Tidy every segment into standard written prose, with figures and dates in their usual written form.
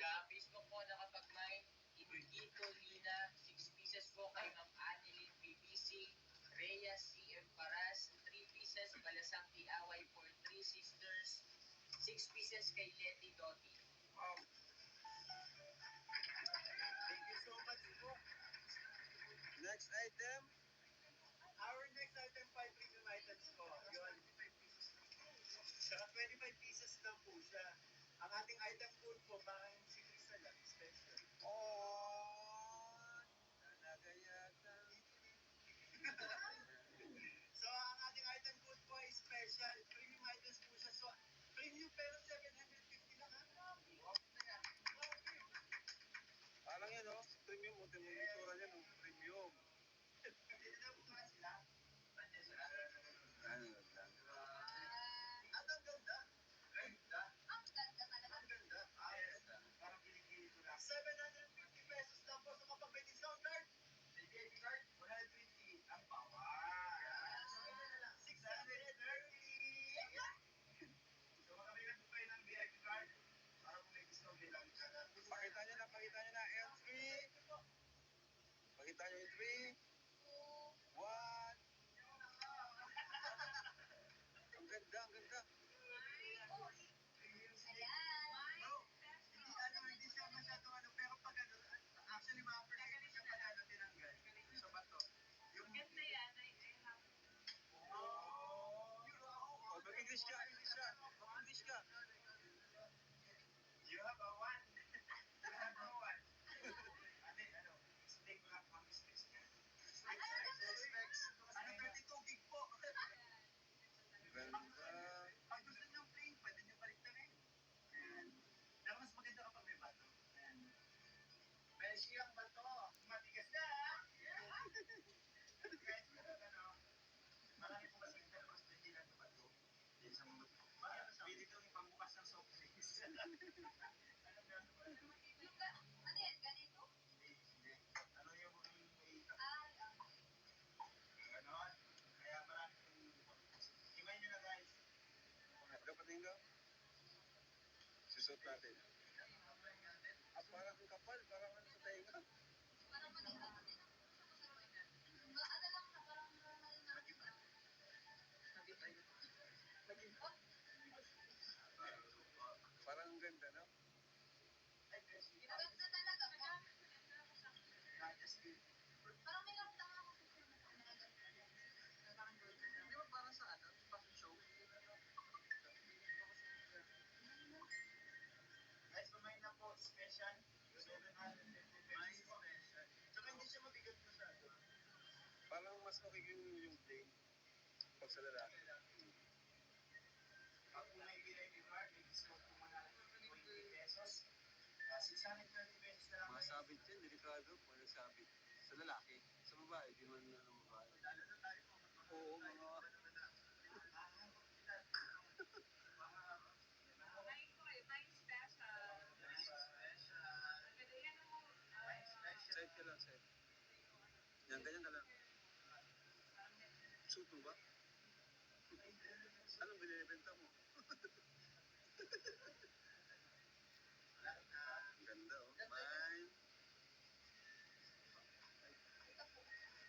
Sa Facebook po nakapag-mine, Ibigito Lina, 6 pieces po kay Ma'am Annelyn BBC, Rhea CM Paras, 3 pieces, Balasang Tiaway for 3 sisters, 6 pieces kay Letty Doty. Wow. Thank you so much po. Next item. Our next item, 5 premium items po. Yun. Saka 25 pieces lang po siya. Ang ating item code po, parang si Crystal lang, special. Oh, talaga yata. So, ang ating item code po ay special. Premium items po siya. So, premium pero 750 lang ha. Parang yan, oh. Premium, oh. Tingnan mo yung itsura niyan, oh. Premium. Hindi na po nga sila. Ano lang. At ang ganda. Ganda. Ang ganda talaga. Ang ganda. Yes. Parang kilikili ko lang. 750 pesos lang po. So, kapag may discount card, may VIP card, 120 ang bawat. 630. So, makamilan po kayo ng VIP card para kung may discount bilang ka na. Pakita nyo na, pakita nyo na. L3. Pakita nyo yung 3. 1. Ang ganda, ang ganda. Ayan. Bro, hindi siya masyadong pero pag actually ma-appreciate siya pag tinanggal. So, bato. Yung Ganda yan. Oh, mag-English ka, English ka. Mag-English ka. You have a one. You have a one. Ate, explain ko lang ang specs niya. Specs. 32 gig po. Ganda. Pag gusto niyong plain, pwede niyo paligtarin. Ayan. Pero mas maganda kapag may bato. Ayan. Beshi ang bato. Matigas na, ha? Guys, marami po kasi mas pwede lang na bato. Hindi sa mga bato. Pwede itong ipambukas ng soft drinks. Ano yan? Ganito? Hindi. Ano yung may Ay, ganon. Kaya marami itong himay nyo na, guys. Dapat din daw. Susot natin. Ah, parang ang kapal. Parang ano sa tainga. parang manila. Ano lang siya, parang normal na. Parang ang ganda, no? Maganda talaga po. Majesty. Parang may lang tanga ako. Di ba parang sa fashion show? Guys, kumain na po, special. 750 pesos po. Tsaka hindi siya mabigat masyado. Parang mas makiking yung plain. Pag sa lalaki. Pag kung may VIP card, may discount po muna 20 pesos. 630 pesos na lang. Mga sabit yan, delikado. Mga nagsabit. Sa lalaki. Sa babae, di man na ng babae. Lalo na tayo po. Oo, mga... Ngayon ko kayo, may special. Pero yan ang Side ka lang, side. Yan, ganyan ka lang. Suit mo ba? Anong binibenta mo? Ang ganda, oh. Mine.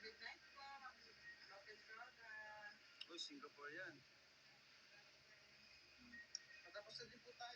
midnight po, local soda. Oh, Singapore yan. Patapos na din po tayo.